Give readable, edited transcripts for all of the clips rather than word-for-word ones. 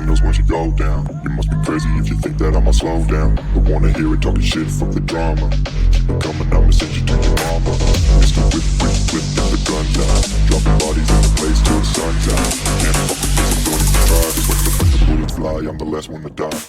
windows once you go down. You must be crazy if you think that I'ma slow down. Don't wanna hear it talking shit, fuck the drama. Keep it coming, I'ma send you to your mama. Mr. Whip, whip, whip, get the guns out. Dropping bodies in the place till the sun's out. Can't fuck with me, so don't even try. Cause when the bullets fly, I'm the last one to die.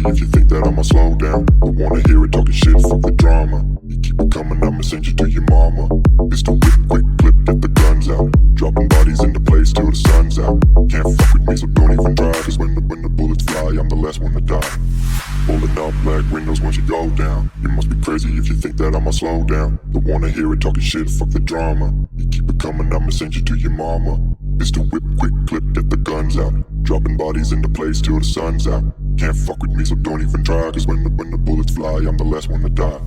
If you think that I'ma slow down, don't wanna hear it talking shit, fuck the drama. You keep it coming, I'ma send you to your mama. Mr. Whip, quick clip, get the guns out. Dropping bodies into place till the sun's out. Can't fuck with me, so don't even try. Cause when the bullets fly, I'm the last one to die. Pulling up black windows once you go down. You must be crazy if you think that I'ma slow down. Don't wanna hear it talking shit, fuck the drama. You keep it coming, I'ma send you to your mama. Mr. Whip, quick clip, get the guns out. Dropping bodies into place till the sun's out. Can't fuck with me, so don't even try. Cause when the bullets fly, I'm the last one to die.